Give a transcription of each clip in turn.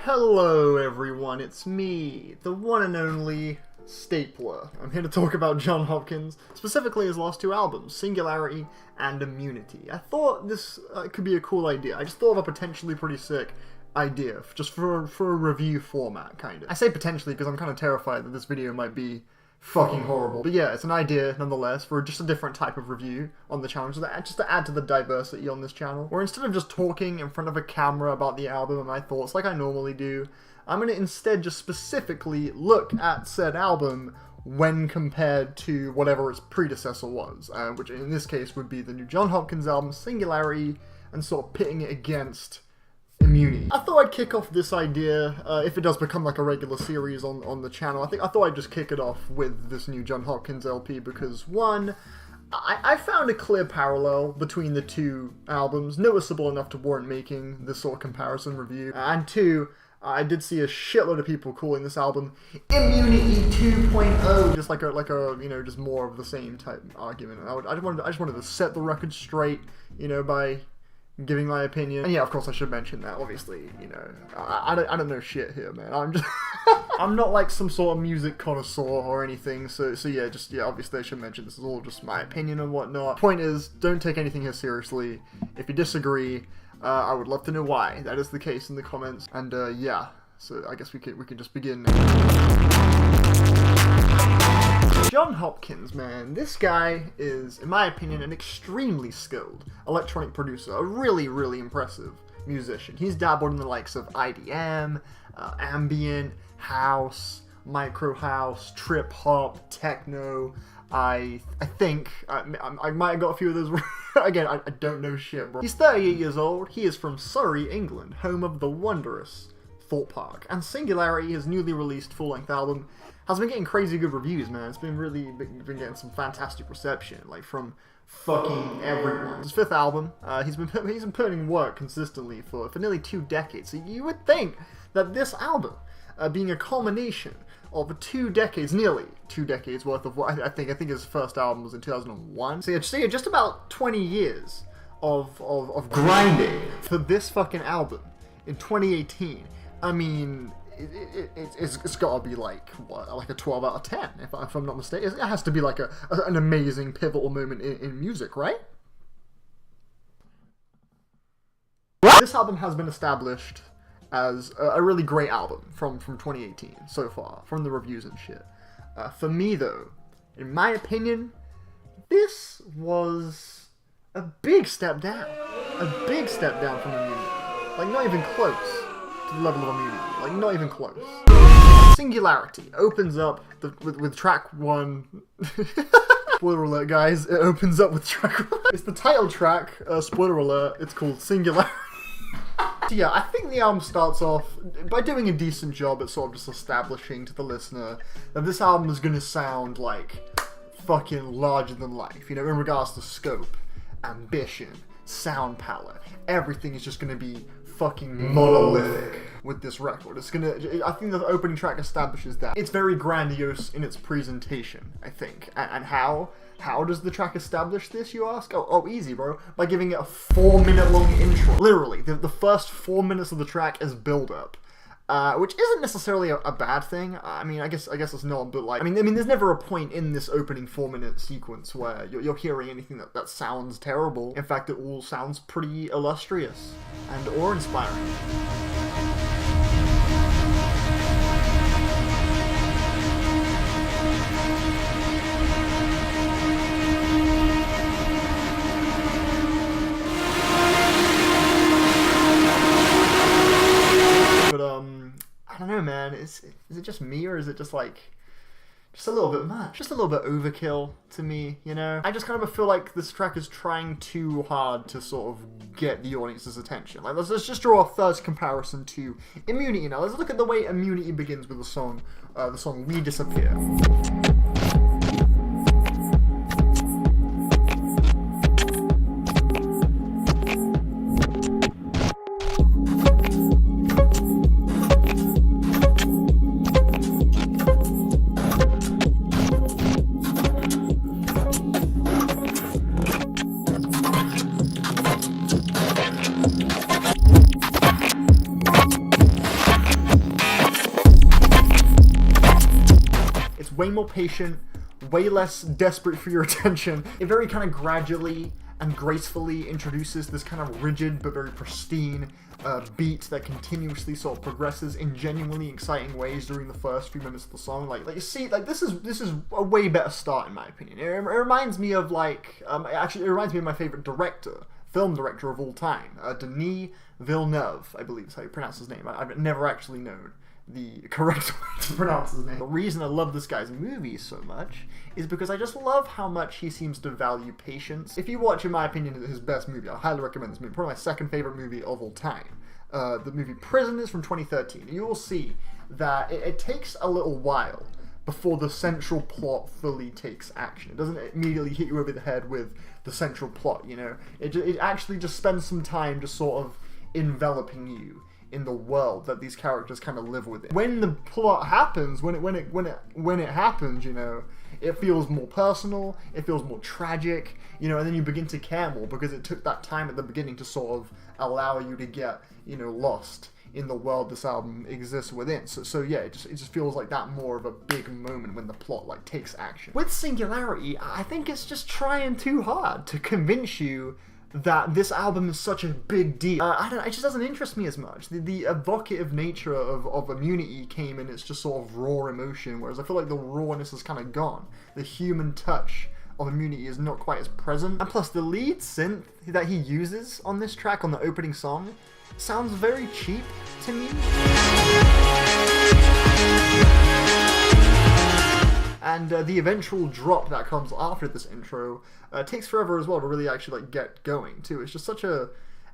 Hello everyone, it's me, the one and only Stapler. I'm here to talk about Jon Hopkins, specifically his last two albums, Singularity and Immunity. I thought this could be a cool idea. I just thought of a potentially pretty sick idea, just for a review format, kind of. I say potentially because I'm kind of terrified that this video might be fucking horrible. But yeah, it's an idea, nonetheless, for just a different type of review on the channel, just to add to the diversity on this channel. Or instead of just talking in front of a camera about the album and my thoughts like I normally do, I'm going to instead just specifically look at said album when compared to whatever its predecessor was, which in this case would be the new Jon Hopkins album, Singularity, and sort of pitting it against Immunity. I thought I'd kick off this idea, if it does become like a regular series on the channel. I thought I'd just kick it off with this new Jon Hopkins LP because, one, I found a clear parallel between the two albums, noticeable enough to warrant making this sort of comparison review, and two, I did see a shitload of people calling this album Immunity 2.0, just like a you know, just more of the same type argument. I just wanted to set the record straight, you know, by giving my opinion. And yeah, of course I should mention that, obviously, you know, I don't know shit here, man. I'm just, I'm not like some sort of music connoisseur or anything, so yeah, obviously I should mention this is all just my opinion and whatnot. Point is, don't take anything here seriously. If you disagree, I would love to know why that is the case in the comments. And yeah, so I guess we can just begin. Jon Hopkins, man, this guy is, in my opinion, an extremely skilled electronic producer, a really, really impressive musician. He's dabbled in the likes of IDM, ambient, house, micro house, trip hop, techno. I think, I might have got a few of those. Again, I don't know shit, bro. He's 38 years old. He is from Surrey, England, home of the wondrous Thorpe Park. And Singularity, his newly released full-length album, has been getting crazy good reviews, man. It's been been getting some fantastic reception, like from fucking everyone. His fifth album, he's been putting in work consistently for nearly 2 decades. So you would think that this album, being a culmination of 2 decades, nearly 2 decades worth of what I think his first album was in 2001. So yeah, just about 20 years of grinding for this fucking album in 2018. I mean, it's got to be like, what, like a 12 out of 10, if I'm not mistaken. It has to be like an amazing pivotal moment in music, right? This album has been established as a really great album from 2018 so far, from the reviews and shit. For me, though, in my opinion, this was a big step down. A big step down from Immunity. Like, not even close to the level of Immunity. Like, not even close. Singularity opens up with track 1. Spoiler alert, guys. It opens up with track 1. It's the title track. Spoiler alert. It's called Singularity. So yeah, I think the album starts off by doing a decent job at sort of just establishing to the listener that this album is going to sound like fucking larger than life, you know, in regards to scope, ambition, sound palette. Everything is just going to be fucking monolithic with this record. I think the opening track establishes that. It's very grandiose in its presentation, I think. And how does the track establish this, you ask? Oh, easy, bro. By giving it a 4-minute long intro. Literally, the first 4 minutes of the track is build-up. Which isn't necessarily a bad thing. I mean, I guess it's not, but like, I mean, there's never a point in this opening 4-minute sequence where you're hearing anything that sounds terrible. In fact, it all sounds pretty illustrious and awe-inspiring. I don't know, man. Is it just me, or is it just like, just a little bit much? Just a little bit overkill to me, you know? I just kind of feel like this track is trying too hard to sort of get the audience's attention. Like, let's just draw a first comparison to Immunity now. Let's look at the way Immunity begins with the song We Disappear. way more patient, way less desperate for your attention. It very kind of gradually and gracefully introduces this kind of rigid but very pristine beat that continuously sort of progresses in genuinely exciting ways during the first few minutes of the song. Like you see, like this is a way better start in my opinion. It reminds me of like actually it reminds me of my favorite film director of all time, Denis Villeneuve, I believe is how you pronounce his name. I've never actually known the correct way to pronounce his name. The reason I love this guy's movies so much is because I just love how much he seems to value patience. If you watch, in my opinion, his best movie, I highly recommend this movie, probably my second favorite movie of all time, the movie Prisoners from 2013. You will see that it takes a little while before the central plot fully takes action. It doesn't immediately hit you over the head with the central plot, you know? It actually just spends some time just sort of enveloping you in the world that these characters kind of live within. When the plot happens, when it happens, you know, it feels more personal, it feels more tragic, you know, and then you begin to care more because it took that time at the beginning to sort of allow you to get, you know, lost in the world this album exists within. So yeah, it just feels like that more of a big moment when the plot like takes action. With Singularity, I think it's just trying too hard to convince you that this album is such a big deal. It just doesn't interest me as much. The evocative nature of Immunity came in its just sort of raw emotion, whereas I feel like the rawness is kind of gone. The human touch of Immunity is not quite as present. And plus, the lead synth that he uses on this track, on the opening song, sounds very cheap to me. And the eventual drop that comes after this intro takes forever as well to really actually like get going too. It's just such a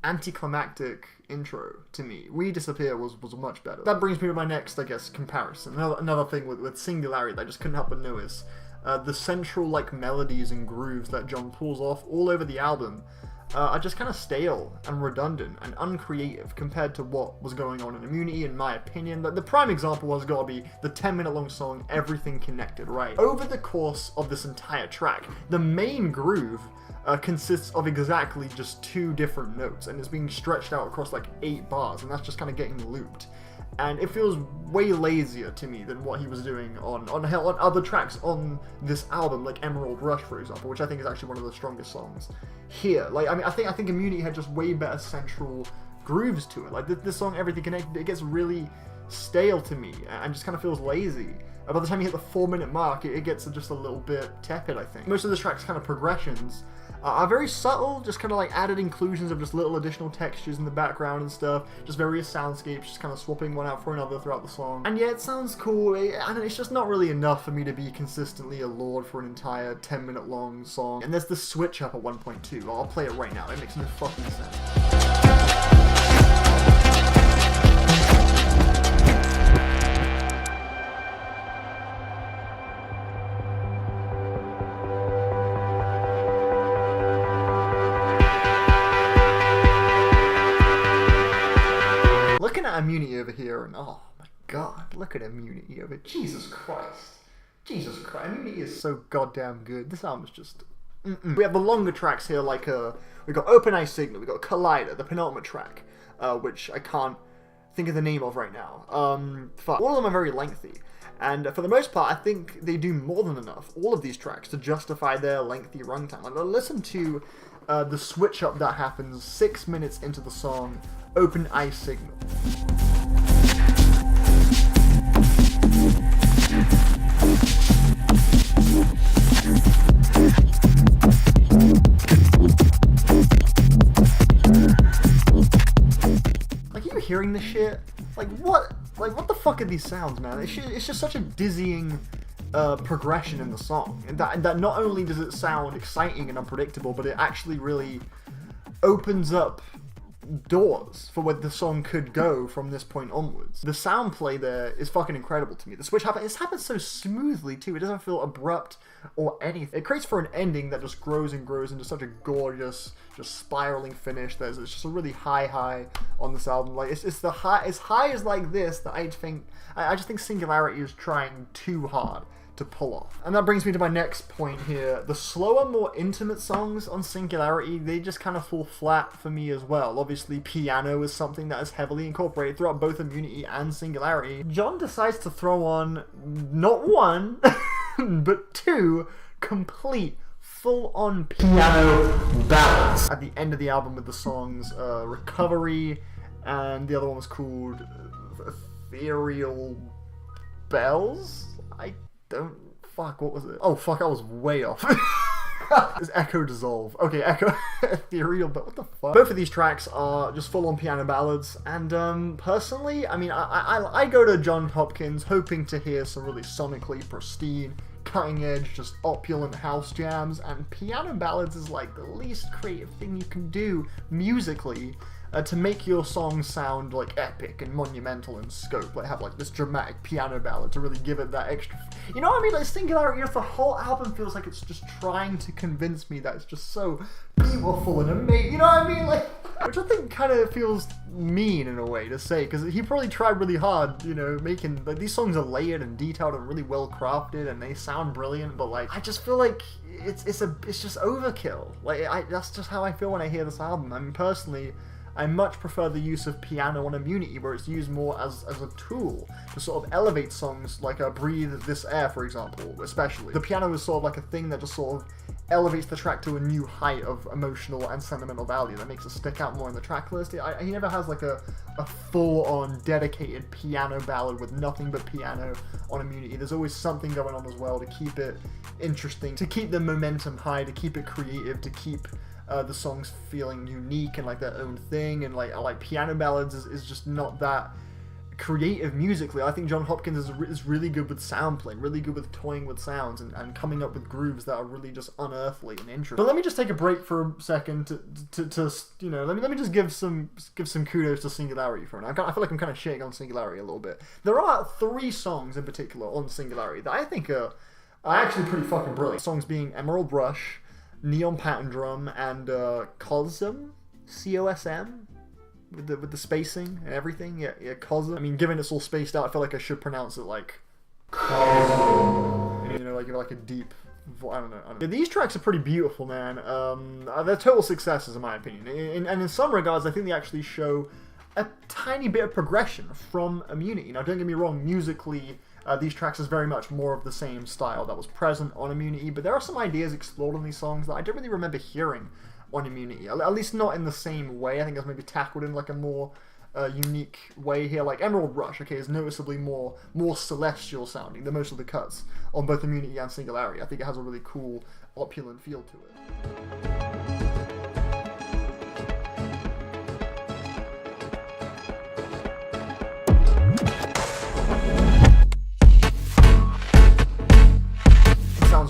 anticlimactic intro to me. We Disappear was much better. That brings me to my next, I guess, comparison. Another thing with Singularity that I just couldn't help but notice. The central like melodies and grooves that Jon pulls off all over the album are just kind of stale and redundant and uncreative compared to what was going on in Immunity, in my opinion. The prime example has got to be the 10-minute long song, Everything Connected, right? Over the course of this entire track, the main groove consists of exactly just 2 different notes, and it's being stretched out across like 8 bars, and that's just kind of getting looped. And it feels way lazier to me than what he was doing on other tracks on this album, like Emerald Rush, for example, which I think is actually one of the strongest songs here. Like, I mean, I think Immunity had just way better central grooves to it. Like, this song, Everything Connected, it gets really stale to me and just kind of feels lazy. By the time you hit the 4-minute mark, it gets just a little bit tepid, I think. Most of the track's kind of progressions are very subtle, just kind of like added inclusions of just little additional textures in the background and stuff, just various soundscapes, just kind of swapping one out for another throughout the song. And yeah, it sounds cool, and it's just not really enough for me to be consistently adored for an entire 10-minute long song. And there's the switch up at 1.2. I'll play it right now, it makes no fucking sense. Looking at Immunity over here, and oh my god, look at Immunity over here. Jesus Christ. Jesus Christ, Immunity is so goddamn good. This album is just... We have the longer tracks here, like we got Open Eye Signal, we got Collider, the penultimate track, which I can't think of the name of right now. Fuck. All of them are very lengthy, and for the most part, I think they do more than enough, all of these tracks, to justify their lengthy runtime. Like, listen to the switch up that happens 6 minutes into the song, Open Eye Signal. Like, are you hearing this shit? Like, what the fuck are these sounds, man? It's just such a dizzying progression in the song, and that not only does it sound exciting and unpredictable, but it actually really opens up doors for where the song could go from this point onwards. The sound play there is fucking incredible to me. The switch happens so smoothly too. It doesn't feel abrupt or anything. It creates for an ending that just grows and grows into such a gorgeous, just spiraling finish. It's just a really high on this album. Like, it's high as like this that I just think Singularity is trying too hard to pull off. And that brings me to my next point here. The slower, more intimate songs on Singularity, they just kind of fall flat for me as well. Obviously, piano is something that is heavily incorporated throughout both Immunity and Singularity. Jon decides to throw on not one, but two complete full-on piano ballads at the end of the album with the songs Recovery, and the other one was called Ethereal Bells? What was it? Oh, fuck, I was way off. It's Echo Dissolve. Okay, Echo Ethereal, but what the fuck? Both of these tracks are just full-on piano ballads, and personally, I mean, I go to Jon Hopkins hoping to hear some really sonically pristine, cutting-edge, just opulent house jams, and piano ballads is like the least creative thing you can do musically to make your song sound like epic and monumental in scope, like have like this dramatic piano ballad to really give it that extra, you know what I mean? Like Singularity, the whole album feels like it's just trying to convince me that it's just so beautiful and amazing, you know what I mean? Like, which I think kind of feels mean in a way to say, because he probably tried really hard, you know, making, like, these songs are layered and detailed and really well crafted and they sound brilliant, but like, I just feel like it's just overkill. Like, that's just how I feel when I hear this album. I mean, personally, I much prefer the use of piano on Immunity, where it's used more as a tool to sort of elevate songs like Breathe This Air, for example, especially. The piano is sort of like a thing that just sort of elevates the track to a new height of emotional and sentimental value that makes it stick out more in the track list. He never has like a full-on dedicated piano ballad with nothing but piano on Immunity. There's always something going on as well to keep it interesting, to keep the momentum high, to keep it creative, to keep the songs feeling unique and like their own thing, and like piano ballads is just not that creative musically. I think Jon Hopkins is really good with sound playing, really good with toying with sounds and coming up with grooves that are really just unearthly and interesting. But let me just take a break for a second to you know, let me just give some kudos to Singularity for a minute. I feel like I'm kind of shitting on Singularity a little bit. There are 3 songs in particular on Singularity that I think are actually pretty fucking brilliant. Songs being Emerald Rush, Neon Pattern Drum, and Cosm, C-O-S-M, with the spacing and everything. Yeah, Cosm. I mean, given it's all spaced out, I feel like I should pronounce it like Cosm. You know, like a deep, I don't know. These tracks are pretty beautiful, man. They're total successes in my opinion, and in some regards, I think they actually show a tiny bit of progression from Immunity. Now, don't get me wrong, musically, these tracks is very much more of the same style that was present on Immunity, but there are some ideas explored in these songs that I don't really remember hearing on Immunity, at least not in the same way. I think it's maybe tackled in like a more unique way here. Like Emerald Rush, okay, is noticeably more celestial sounding than most of the cuts on both Immunity and Singularity. I think it has a really cool, opulent feel to it.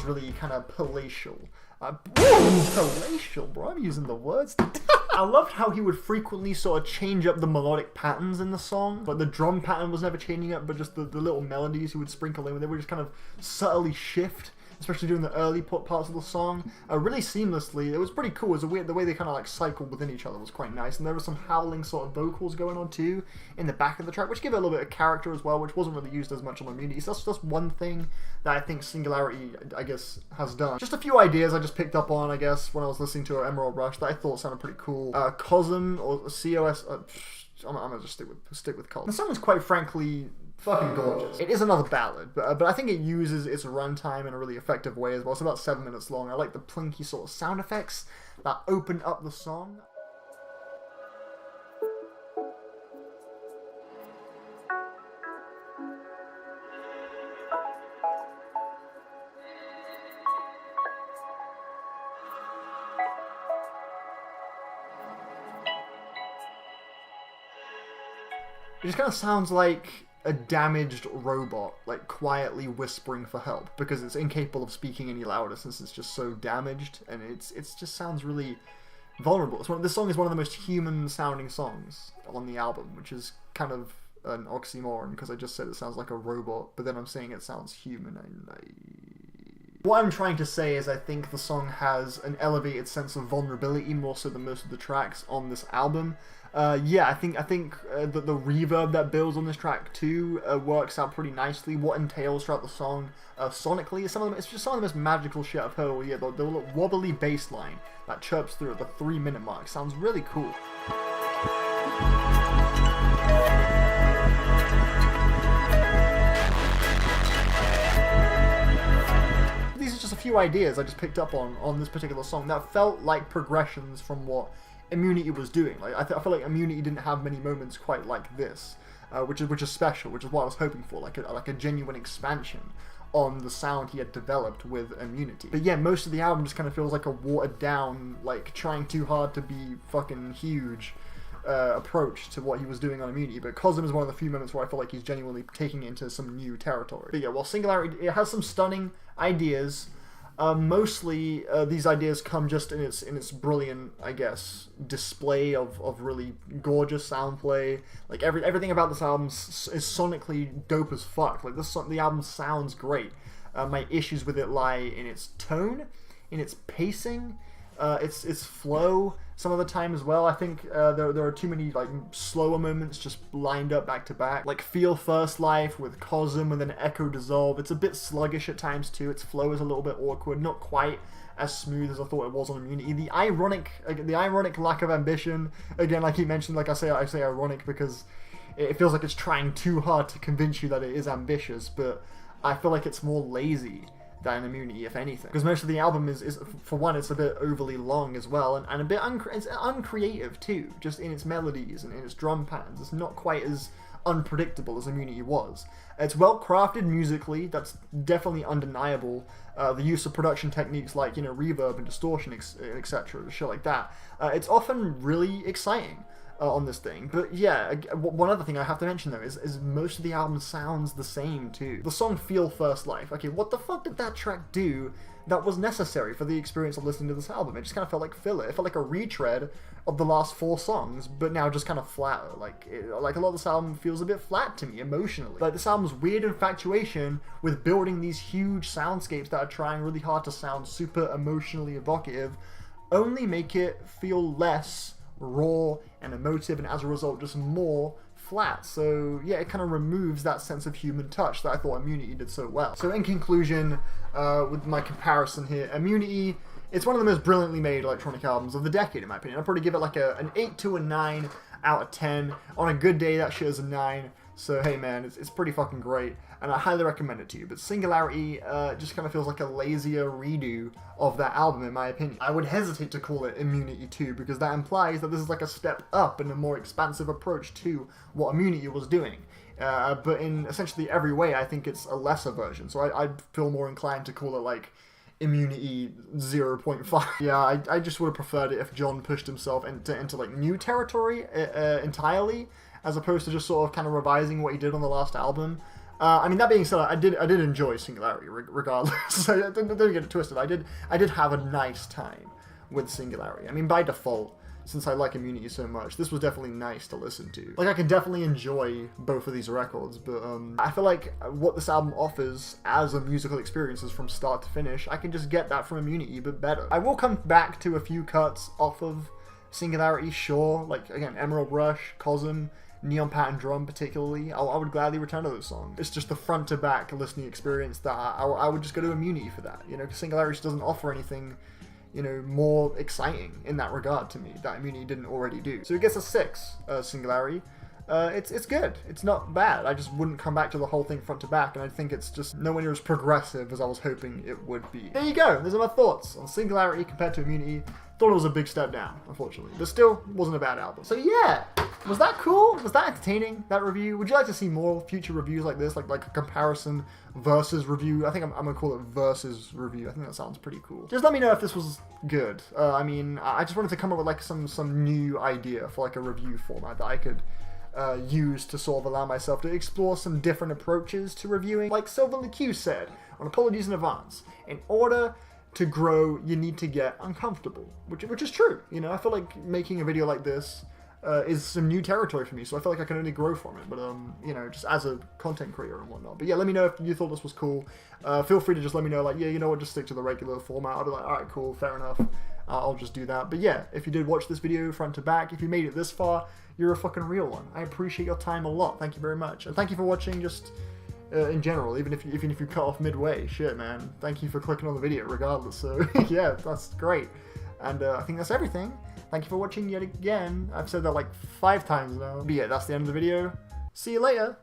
Really kind of palatial. Palatial, bro. I'm using the words. I loved how he would frequently sort of change up the melodic patterns in the song, but the drum pattern was never changing up, but just the little melodies he would sprinkle in, they would just kind of subtly shift, especially during the early parts of the song, really seamlessly. It was pretty cool. It was the way they kind of like cycled within each other was quite nice, and there were some howling sort of vocals going on too in the back of the track, which give it a little bit of character as well, which wasn't really used as much on Immunity. So that's one thing that I think Singularity, I guess, has done. Just a few ideas I just picked up on, I guess, when I was listening to Emerald Rush that I thought sounded pretty cool. Cosm, or C-O-S, I'm gonna just stick with Cosm. The song is quite frankly fucking gorgeous. It is another ballad, but I think it uses its runtime in a really effective way as well. It's about 7 minutes long. I like the plinky sort of sound effects that open up the song. It just kind of sounds like a damaged robot, like quietly whispering for help, because it's incapable of speaking any louder since it's just so damaged, and it's just sounds really vulnerable. This song is one of the most human sounding songs on the album, which is kind of an oxymoron, because I just said it sounds like a robot, but then I'm saying it sounds human. What I'm trying to say is I think the song has an elevated sense of vulnerability more so than most of the tracks on this album. Yeah, I think the reverb that builds on this track too works out pretty nicely. What entails throughout the song sonically, it's just some of the most magical shit I've heard all year. The little wobbly bass line that chirps through at the 3-minute mark sounds really cool. These are just a few ideas I just picked up on this particular song that felt like progressions from what Immunity was doing. Like I feel like Immunity didn't have many moments quite like this, which is special, which is what I was hoping for, like a genuine expansion on the sound he had developed with Immunity. But yeah, most of the album just kind of feels like a watered down, like trying too hard to be fucking huge approach to what he was doing on Immunity. But Cosm is one of the few moments where I feel like he's genuinely taking it into some new territory. But yeah, well, Singularity, it has some stunning ideas. Mostly, these ideas come just in its brilliant, I guess, display of really gorgeous sound play. Like everything about this album is sonically dope as fuck. Like the album sounds great. My issues with it lie in its tone, in its pacing, its flow. Some of the time as well, I think there are too many like slower moments just lined up back to back. Like Feel First Life with Cosm and then Echo Dissolve. It's a bit sluggish at times too. Its flow is a little bit awkward, not quite as smooth as I thought it was on Immunity. The ironic lack of ambition. Again, like he mentioned, like I say ironic because it feels like it's trying too hard to convince you that it is ambitious, but I feel like it's more lazy than Immunity, if anything. Because most of the album is for one, it's a bit overly long as well, and a bit it's uncreative too, just in its melodies and in its drum patterns. It's not quite as unpredictable as Immunity was. It's well crafted musically, that's definitely undeniable. The use of production techniques like, reverb and distortion, etc., shit like that. It's often really exciting on this thing. But yeah, one other thing I have to mention though is most of the album sounds the same too. The song Feel First Life. Okay, what the fuck did that track do that was necessary for the experience of listening to this album? It just kind of felt like filler. It felt like a retread of the last 4 songs, but now just kind of flatter. Like a lot of this album feels a bit flat to me emotionally. Like this album's weird infatuation with building these huge soundscapes that are trying really hard to sound super emotionally evocative only make it feel less raw and emotive, and as a result just more flat. So yeah, it kind of removes that sense of human touch that I thought Immunity did so well. So in conclusion, with my comparison here, Immunity, it's one of the most brilliantly made electronic albums of the decade in my opinion. I'd probably give it like an 8 to a 9 out of 10. On a good day that shit is a 9. So hey man, it's pretty fucking great, and I highly recommend it to you. But Singularity just kind of feels like a lazier redo of that album in my opinion. I would hesitate to call it Immunity 2 because that implies that this is like a step up and a more expansive approach to what Immunity was doing. But in essentially every way, I think it's a lesser version. So I'd feel more inclined to call it like Immunity 0.5. Yeah, I just would have preferred it if Jon pushed himself into like new territory entirely, as opposed to just sort of kind of revising what he did on the last album. I mean, that being said, I did enjoy Singularity regardless. So don't get it twisted. I did have a nice time with Singularity. I mean, by default, since I like Immunity so much, this was definitely nice to listen to. Like, I can definitely enjoy both of these records, but I feel like what this album offers as a musical experience is from start to finish. I can just get that from Immunity, but better. I will come back to a few cuts off of Singularity, sure. Like, again, Emerald Rush, Cosm, Neon Pattern Drum particularly. I would gladly return to those songs. It's just the front to back listening experience that I would just go to Immunity for that. Because Singularity doesn't offer anything, more exciting in that regard to me that Immunity didn't already do. So it gets a 6, Singularity. It's good. It's not bad. I just wouldn't come back to the whole thing front to back, and I think it's just nowhere near as progressive as I was hoping it would be. There you go. Those are my thoughts on Singularity compared to Immunity. Thought it was a big step down, unfortunately, but still wasn't a bad album. So yeah, was that cool? Was that entertaining, that review? Would you like to see more future reviews like this, like a comparison versus review? I think I'm gonna call it versus review. I think that sounds pretty cool. Just let me know if this was good. I mean, I just wanted to come up with like some new idea for like a review format that I could use to sort of allow myself to explore some different approaches to reviewing. Like Sylvan LeQ said on Apologies in Advance, in order to grow, you need to get uncomfortable, which is true. I feel like making a video like this is some new territory for me, so I feel like I can only grow from it, but just as a content creator and whatnot. But yeah, let me know if you thought this was cool. Feel free to just let me know, like, yeah, you know what, just stick to the regular format. I'll be like, alright, cool, fair enough. I'll just do that. But yeah, if you did watch this video front to back, if you made it this far, you're a fucking real one. I appreciate your time a lot. Thank you very much. And thank you for watching just in general, even if you cut off midway. Shit, man. Thank you for clicking on the video regardless. So yeah, that's great. And I think that's everything. Thank you for watching yet again. I've said that like 5 times now. But yeah, that's the end of the video. See you later.